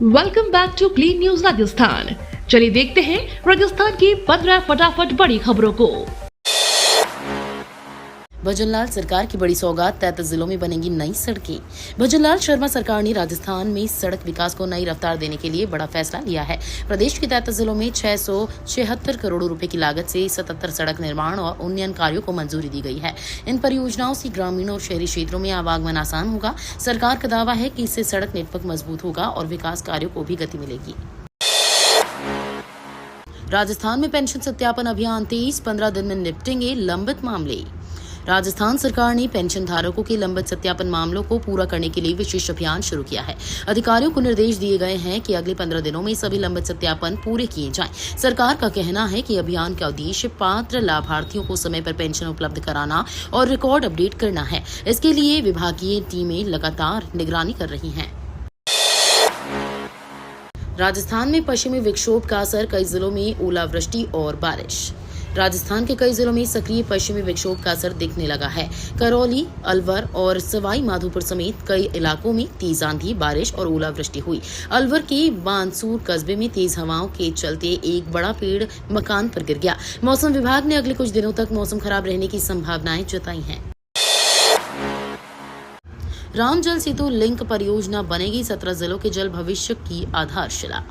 Welcome back to clean news Rajasthan. चलिए देखते हैं राजस्थान की 15 फटाफट बड़ी खबरों को। भजनलाल सरकार की बड़ी सौगात, 33 जिलों में बनेंगी नई सड़कें। भजनलाल शर्मा सरकार ने राजस्थान में सड़क विकास को नई रफ्तार देने के लिए बड़ा फैसला लिया है। प्रदेश के 33 जिलों में 676 करोड़ रुपए की लागत से 77 सड़क निर्माण और उन्नयन कार्यों को मंजूरी दी गई है। इन परियोजनाओं से ग्रामीण और शहरी क्षेत्रों में आवागमन आसान होगा। सरकार का दावा है कि इससे सड़क नेटवर्क मजबूत होगा और विकास कार्यों को भी गति मिलेगी। राजस्थान में पेंशन सत्यापन अभियान 15 दिन में निपटेंगे लंबित मामले। राजस्थान सरकार ने पेंशन धारकों के लंबित सत्यापन मामलों को पूरा करने के लिए विशेष अभियान शुरू किया है। अधिकारियों को निर्देश दिए गए हैं कि अगले 15 दिनों में सभी लंबित सत्यापन पूरे किए जाएं। सरकार का कहना है कि अभियान का उद्देश्य पात्र लाभार्थियों को समय पर पेंशन उपलब्ध कराना और रिकॉर्ड अपडेट करना है। इसके लिए विभागीय टीमें लगातार निगरानी कर रही हैं। राजस्थान में पश्चिमी विक्षोभ का असर, कई जिलों में ओलावृष्टि और बारिश। राजस्थान के कई जिलों में सक्रिय पश्चिमी विक्षोभ का असर दिखने लगा है। करौली, अलवर और सवाई माधोपुर समेत कई इलाकों में तेज आंधी, बारिश और ओलावृष्टि हुई। अलवर के बानसूर कस्बे में तेज हवाओं के चलते एक बड़ा पेड़ मकान पर गिर गया। मौसम विभाग ने अगले कुछ दिनों तक मौसम खराब रहने की संभावनाएं जताई हैं। राम जल सेतु लिंक परियोजना बनेगी 17 जिलों के जल भविष्य की आधारशिला।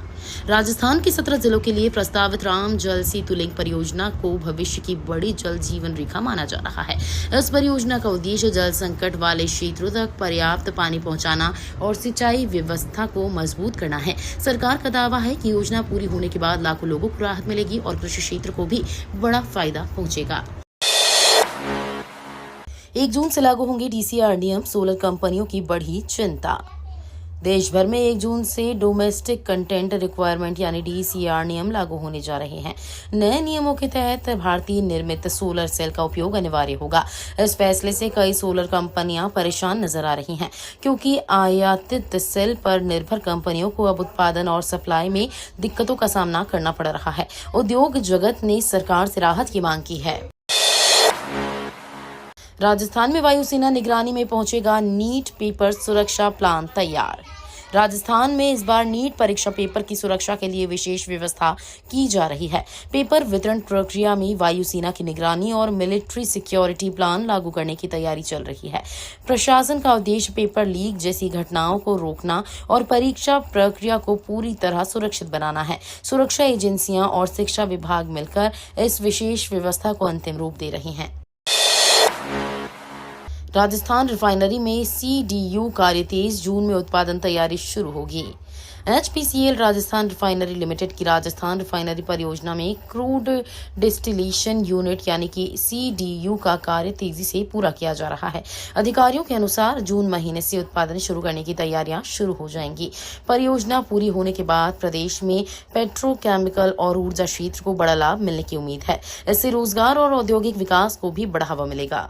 राजस्थान के 17 जिलों के लिए प्रस्तावित राम जल सेतु लिंक परियोजना को भविष्य की बड़ी जल जीवन रेखा माना जा रहा है। इस परियोजना का उद्देश्य जल संकट वाले क्षेत्रों तक पर्याप्त पानी पहुंचाना और सिंचाई व्यवस्था को मजबूत करना है। सरकार का दावा है कि योजना पूरी होने के बाद लाखों लोगों को राहत मिलेगी और कृषि क्षेत्र को भी बड़ा फायदा पहुंचेगा। 1 जून से लागू होंगे डीसीआर नियम, सोलर कंपनियों की बढ़ी चिंता। देश भर में 1 जून से डोमेस्टिक कंटेंट रिक्वायरमेंट यानी डीसीआर नियम लागू होने जा रहे हैं। नए नियमों के तहत भारतीय निर्मित सोलर सेल का उपयोग अनिवार्य होगा। इस फैसले से कई सोलर कंपनियां परेशान नजर आ रही हैं, क्योंकि आयातित सेल पर निर्भर कंपनियों को अब उत्पादन और सप्लाई में दिक्कतों का सामना करना पड़ रहा है। उद्योग जगत ने सरकार से राहत की मांग की है। राजस्थान में वायुसेना निगरानी में पहुंचेगा नीट पेपर सुरक्षा प्लान तैयार। राजस्थान में इस बार नीट परीक्षा पेपर की सुरक्षा के लिए विशेष व्यवस्था की जा रही है। पेपर वितरण प्रक्रिया में वायुसेना की निगरानी और मिलिट्री सिक्योरिटी प्लान लागू करने की तैयारी चल रही है। प्रशासन का उद्देश्य पेपर लीक जैसी घटनाओं को रोकना और परीक्षा प्रक्रिया को पूरी तरह सुरक्षित बनाना है। सुरक्षा एजेंसियां और शिक्षा विभाग मिलकर इस विशेष व्यवस्था को अंतिम रूप दे रही हैं। राजस्थान रिफाइनरी में CDU कार्य 23 जून में उत्पादन तैयारी शुरू होगी। HPCL राजस्थान रिफाइनरी लिमिटेड की राजस्थान रिफाइनरी परियोजना में क्रूड डिस्टिलेशन यूनिट यानी कि CDU का कार्य तेजी से पूरा किया जा रहा है। अधिकारियों के अनुसार जून महीने से उत्पादन शुरू करने की तैयारियां शुरू हो जाएंगी। परियोजना पूरी होने के बाद प्रदेश में पेट्रोकेमिकल और ऊर्जा क्षेत्र को बड़ा लाभ मिलने की उम्मीद है। इससे रोजगार और औद्योगिक विकास को भी बढ़ावा मिलेगा।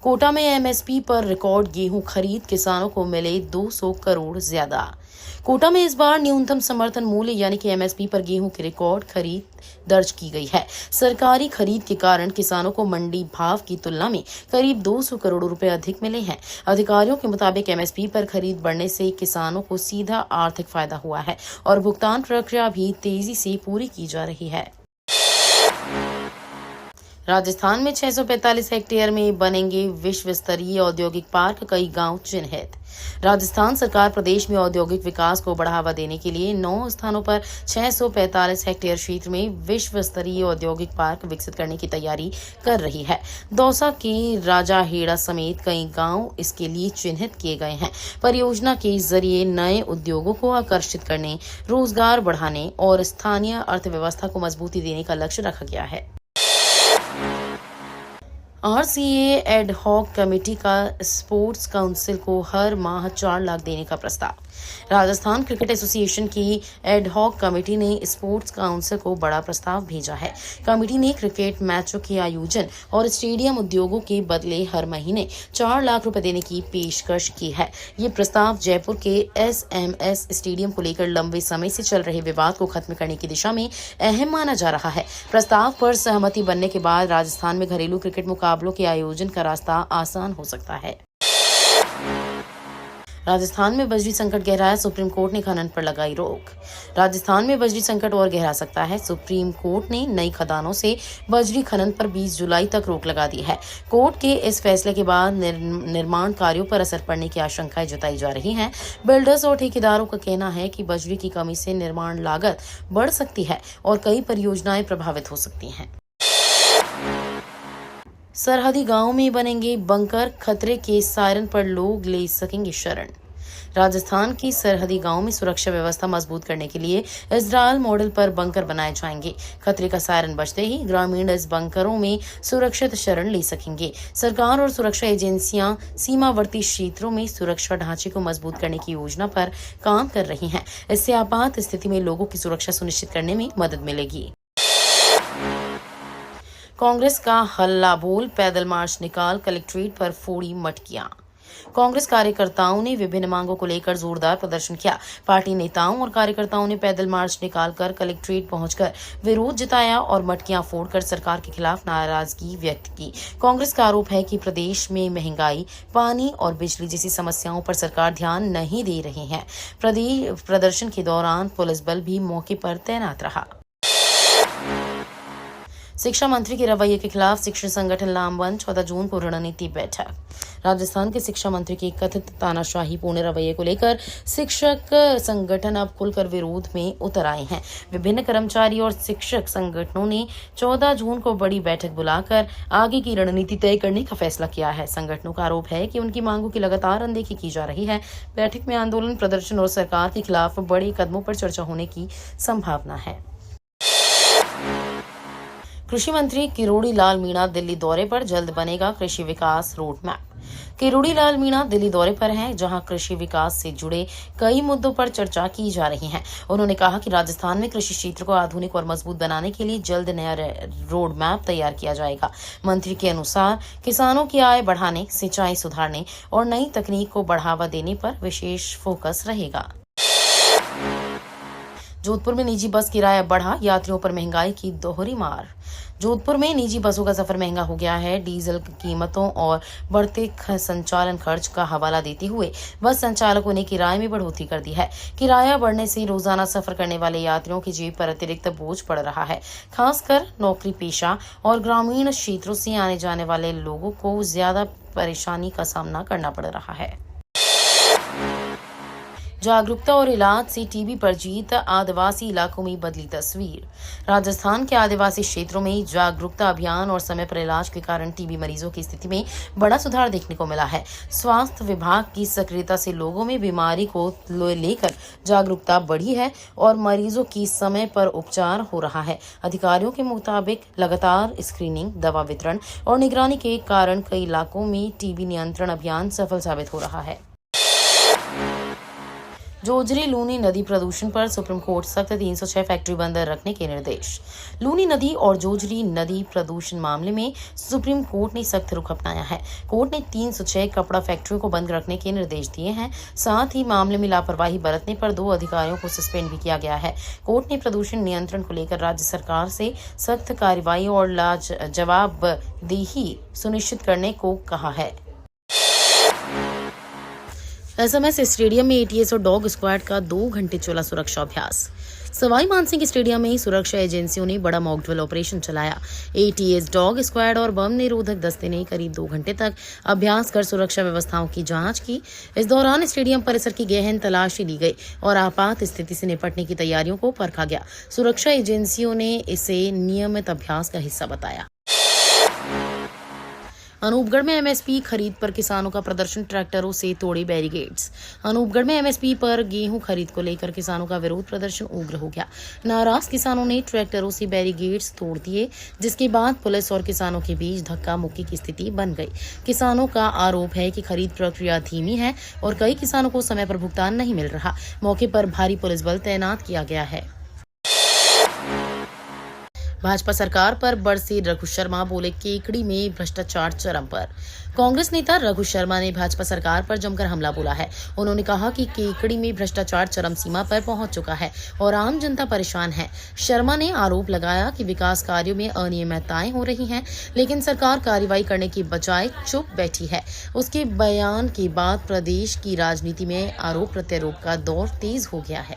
कोटा में MSP पर रिकॉर्ड गेहूं खरीद, किसानों को मिले 200 करोड़ ज्यादा। कोटा में इस बार न्यूनतम समर्थन मूल्य यानी कि MSP पर गेहूं की रिकॉर्ड खरीद दर्ज की गई है। सरकारी खरीद के कारण किसानों को मंडी भाव की तुलना में करीब 200 करोड़ रुपए अधिक मिले हैं। अधिकारियों के मुताबिक MSP पर खरीद बढ़ने से किसानों को सीधा आर्थिक फायदा हुआ है और भुगतान प्रक्रिया भी तेजी से पूरी की जा रही है। राजस्थान में 645 हेक्टेयर में बनेंगे विश्व स्तरीय औद्योगिक पार्क, कई गांव चिन्हित। राजस्थान सरकार प्रदेश में औद्योगिक विकास को बढ़ावा देने के लिए 9 स्थानों पर 645 हेक्टेयर क्षेत्र में विश्व स्तरीय औद्योगिक पार्क विकसित करने की तैयारी कर रही है। दौसा के राजाहेड़ा समेत कई गांव इसके लिए चिन्हित किए गए हैं। परियोजना के जरिए नए उद्योगों को आकर्षित करने, रोजगार बढ़ाने और स्थानीय अर्थव्यवस्था को मजबूती देने का लक्ष्य रखा गया है। RCA एड हॉक कमेटी का स्पोर्ट्स काउंसिल को हर माह 4 लाख देने का प्रस्ताव। राजस्थान क्रिकेट एसोसिएशन की एड हॉक कमेटी ने स्पोर्ट्स काउंसिल को बड़ा प्रस्ताव भेजा है। कमेटी ने क्रिकेट मैचों के आयोजन और स्टेडियम उद्योगों के बदले हर महीने 4 लाख रुपए देने की पेशकश की है। ये प्रस्ताव जयपुर के SMS स्टेडियम को लेकर लंबे समय से चल रहे विवाद को खत्म करने की दिशा में अहम माना जा रहा है। प्रस्ताव पर सहमति बनने के बाद राजस्थान में घरेलू क्रिकेट मुकाबलों के आयोजन का रास्ता आसान हो सकता है। राजस्थान में बजरी संकट गहराया, सुप्रीम कोर्ट ने खनन पर लगाई रोक। राजस्थान में बजरी संकट और गहरा सकता है। सुप्रीम कोर्ट ने नई खदानों से बजरी खनन पर 20 जुलाई तक रोक लगा दी है। कोर्ट के इस फैसले के बाद निर्माण कार्यों पर असर पड़ने की आशंकाएं जताई जा रही हैं। बिल्डर्स और ठेकेदारों का कहना है कि बजरी की कमी से निर्माण लागत बढ़ सकती है और कई परियोजनाएं प्रभावित हो सकती हैं। सरहदी गांवों में बनेंगे बंकर, खतरे के सायरन पर लोग ले सकेंगे शरण। राजस्थान की सरहदी गांवों में सुरक्षा व्यवस्था मजबूत करने के लिए इजरायल मॉडल पर बंकर बनाए जाएंगे। खतरे का सायरन बजते ही ग्रामीण इस बंकरों में सुरक्षित शरण ले सकेंगे। सरकार और सुरक्षा एजेंसियां सीमावर्ती क्षेत्रों में सुरक्षा ढांचे को मजबूत करने की योजना पर काम कर रही हैं। इससे आपात स्थिति में लोगों की सुरक्षा सुनिश्चित करने में मदद मिलेगी। कांग्रेस का हल्ला बोल, पैदल मार्च निकाल कलेक्ट्रेट पर फोड़ी मटकियां। कांग्रेस कार्यकर्ताओं ने विभिन्न मांगों को लेकर जोरदार प्रदर्शन किया। पार्टी नेताओं और कार्यकर्ताओं ने पैदल मार्च निकालकर कलेक्ट्रेट पहुंचकर विरोध जताया और मटकियां फोड़कर सरकार के खिलाफ नाराजगी व्यक्त की। कांग्रेस का आरोप है कि प्रदेश में महंगाई, पानी और बिजली जैसी समस्याओं पर सरकार ध्यान नहीं दे रही है। प्रदर्शन के दौरान पुलिस बल भी मौके पर तैनात रहा। शिक्षा मंत्री के रवैये के खिलाफ शिक्षण संगठन लामबंद, 14 जून को रणनीति बैठक। राजस्थान के शिक्षा मंत्री के कथित तानाशाही पूर्ण रवैये को लेकर शिक्षक संगठन अब खुलकर विरोध में उतर आए हैं। विभिन्न कर्मचारी और शिक्षक संगठनों ने 14 जून को बड़ी बैठक बुलाकर आगे की रणनीति तय करने का फैसला किया है। संगठनों का आरोप है कि उनकी मांगों की लगातार अनदेखी की जा रही है। बैठक में आंदोलन, प्रदर्शन और सरकार के खिलाफ बड़े कदमों पर चर्चा होने की संभावना है। कृषि मंत्री किरोड़ी लाल मीणा दिल्ली दौरे पर, जल्द बनेगा कृषि विकास रोड मैप। किरोड़ी लाल मीणा दिल्ली दौरे पर हैं, जहां कृषि विकास से जुड़े कई मुद्दों पर चर्चा की जा रही है। उन्होंने कहा कि राजस्थान में कृषि क्षेत्र को आधुनिक और मजबूत बनाने के लिए जल्द नया रोड मैप तैयार किया जाएगा। मंत्री के अनुसार किसानों की आय बढ़ाने, सिंचाई सुधारने और नई तकनीक को बढ़ावा देने पर विशेष फोकस रहेगा। जोधपुर में निजी बस किराया बढ़ा, यात्रियों पर महंगाई की दोहरी मार। जोधपुर में निजी बसों का सफर महंगा हो गया है। डीजल कीमतों और बढ़ते संचालन खर्च का हवाला देते हुए बस संचालकों ने किराए में बढ़ोतरी कर दी है। किराया बढ़ने से रोजाना सफर करने वाले यात्रियों की जेब पर अतिरिक्त बोझ पड़ रहा है। खासकर नौकरी पेशा और ग्रामीण क्षेत्रों से आने जाने वाले लोगों को ज्यादा परेशानी का सामना करना पड़ रहा है। जागरूकता और इलाज से टीबी पर जीत, आदिवासी इलाकों में बदली तस्वीर। राजस्थान के आदिवासी क्षेत्रों में जागरूकता अभियान और समय पर इलाज के कारण टीबी मरीजों की स्थिति में बड़ा सुधार देखने को मिला है। स्वास्थ्य विभाग की सक्रियता से लोगों में बीमारी को लेकर जागरूकता बढ़ी है और मरीजों की समय पर उपचार हो रहा है। अधिकारियों के मुताबिक लगातार स्क्रीनिंग, दवा वितरण और निगरानी के कारण कई इलाकों में टीबी नियंत्रण अभियान सफल साबित हो रहा है। जोजरी लूनी नदी प्रदूषण पर सुप्रीम कोर्ट सख्त, 306 फैक्ट्री बंद रखने के निर्देश। लूनी नदी और जोजरी नदी प्रदूषण मामले में सुप्रीम कोर्ट ने सख्त रुख अपनाया है। कोर्ट ने 306 कपड़ा फैक्ट्रियों को बंद रखने के निर्देश दिए हैं। साथ ही मामले में लापरवाही बरतने पर 2 अधिकारियों को सस्पेंड भी किया गया है। कोर्ट ने प्रदूषण नियंत्रण को लेकर राज्य सरकार से सख्त कार्रवाई और जवाबदेही सुनिश्चित करने को कहा है। एसएमएस स्टेडियम में एटीएस और डॉग स्क्वाड का 2 घंटे चला सुरक्षा अभ्यास। सवाई मानसिंह स्टेडियम में सुरक्षा एजेंसियों ने बड़ा मॉकड्रिल ऑपरेशन चलाया। एटीएस, डॉग स्क्वाड और बम निरोधक दस्ते ने करीब 2 घंटे तक अभ्यास कर सुरक्षा व्यवस्थाओं की जांच की। इस दौरान स्टेडियम परिसर की गहन तलाशी ली गई और आपात स्थिति से निपटने की तैयारियों को परखा गया। सुरक्षा एजेंसियों ने इसे नियमित अभ्यास का हिस्सा बताया। अनूपगढ़ में एमएसपी खरीद पर किसानों का प्रदर्शन, ट्रैक्टरों से तोड़े बैरिकेड्स। अनूपगढ़ में एमएसपी पर गेहूं खरीद को लेकर किसानों का विरोध प्रदर्शन उग्र हो गया। नाराज किसानों ने ट्रैक्टरों से बैरिकेड्स तोड़ दिए, जिसके बाद पुलिस और किसानों के बीच धक्का मुक्की की स्थिति बन गई। किसानों का आरोप है कि खरीद प्रक्रिया धीमी है और कई किसानों को समय पर भुगतान नहीं मिल रहा। मौके पर भारी पुलिस बल तैनात किया गया है। भाजपा सरकार पर बरसे रघु शर्मा, बोले केकड़ी में भ्रष्टाचार चरम पर। कांग्रेस नेता रघु शर्मा ने भाजपा सरकार पर जमकर हमला बोला है। उन्होंने कहा कि केकड़ी में भ्रष्टाचार चरम सीमा पर पहुंच चुका है और आम जनता परेशान है। शर्मा ने आरोप लगाया कि विकास कार्यों में अनियमितताएं हो रही हैं, लेकिन सरकार कार्रवाई करने की बजाय चुप बैठी है। उसके बयान के बाद प्रदेश की राजनीति में आरोप प्रत्यारोप का दौर तेज हो गया है।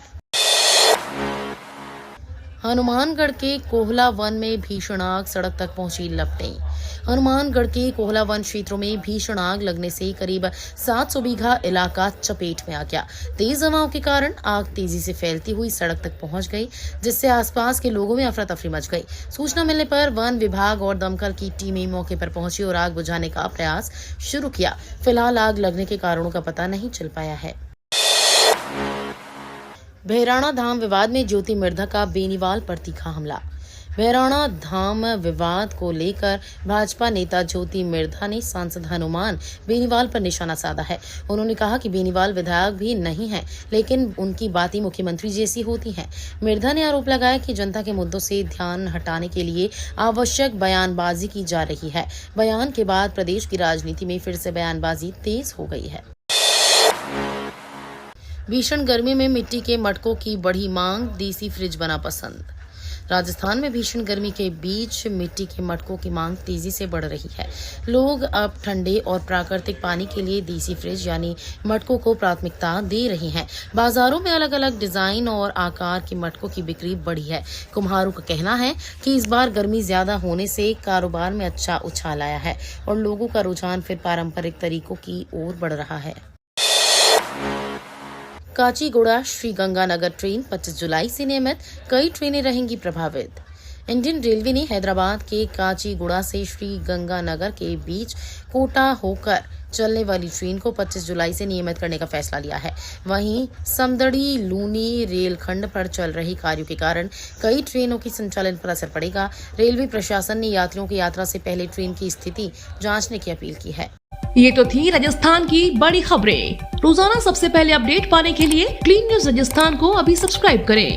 हनुमानगढ़ के कोहला वन में भीषण आग, सड़क तक पहुंची लपटें। हनुमानगढ़ के कोहला वन क्षेत्रों में भीषण आग लगने से करीब 700 बीघा इलाका चपेट में आ गया। तेज हवाओं के कारण आग तेजी से फैलती हुई सड़क तक पहुंच गई, जिससे आसपास के लोगों में अफरा तफरी मच गई। सूचना मिलने पर वन विभाग और दमकल की टीमें मौके पर पहुंची और आग बुझाने का प्रयास शुरू किया। फिलहाल आग लगने के कारणों का पता नहीं चल पाया है। भैराणा धाम विवाद में ज्योति मिर्धा का बेनीवाल पर तीखा हमला। भैराणा धाम विवाद को लेकर भाजपा नेता ज्योति मिर्धा ने सांसद हनुमान बेनीवाल पर निशाना साधा है। उन्होंने कहा कि बेनीवाल विधायक भी नहीं है, लेकिन उनकी बातें मुख्यमंत्री जैसी होती हैं। मिर्धा ने आरोप लगाया कि जनता के मुद्दों से ध्यान हटाने के लिए आवश्यक बयानबाजी की जा रही है। बयान के बाद प्रदेश की राजनीति में फिर से बयानबाजी तेज हो गई है। भीषण गर्मी में मिट्टी के मटकों की बढ़ी मांग, देसी फ्रिज बना पसंद। राजस्थान में भीषण गर्मी के बीच मिट्टी के मटकों की मांग तेजी से बढ़ रही है। लोग अब ठंडे और प्राकृतिक पानी के लिए देसी फ्रिज यानी मटकों को प्राथमिकता दे रहे हैं। बाजारों में अलग अलग डिजाइन और आकार के मटकों की बिक्री बढ़ी है। कुम्हारों का कहना है कि इस बार गर्मी ज्यादा होने से कारोबार में अच्छा उछाल आया है और लोगों का रुझान फिर पारंपरिक तरीकों की ओर बढ़ रहा है। काचीगुड़ा श्री गंगानगर ट्रेन 25 जुलाई से नियमित, कई ट्रेनें रहेंगी प्रभावित। इंडियन रेलवे ने हैदराबाद के काचीगुड़ा से श्री गंगानगर के बीच कोटा होकर चलने वाली ट्रेन को 25 जुलाई से नियमित करने का फैसला लिया है। वहीं समदड़ी लूनी रेलखंड पर चल रहे कार्यों के कारण कई ट्रेनों की संचालन पर असर पड़ेगा। रेलवे प्रशासन ने यात्रियों की यात्रा से पहले ट्रेन की स्थिति जांचने की अपील की है। ये तो थी राजस्थान की बड़ी खबरें। रोजाना सबसे पहले अपडेट पाने के लिए क्लीन न्यूज राजस्थान को अभी सब्सक्राइब करें।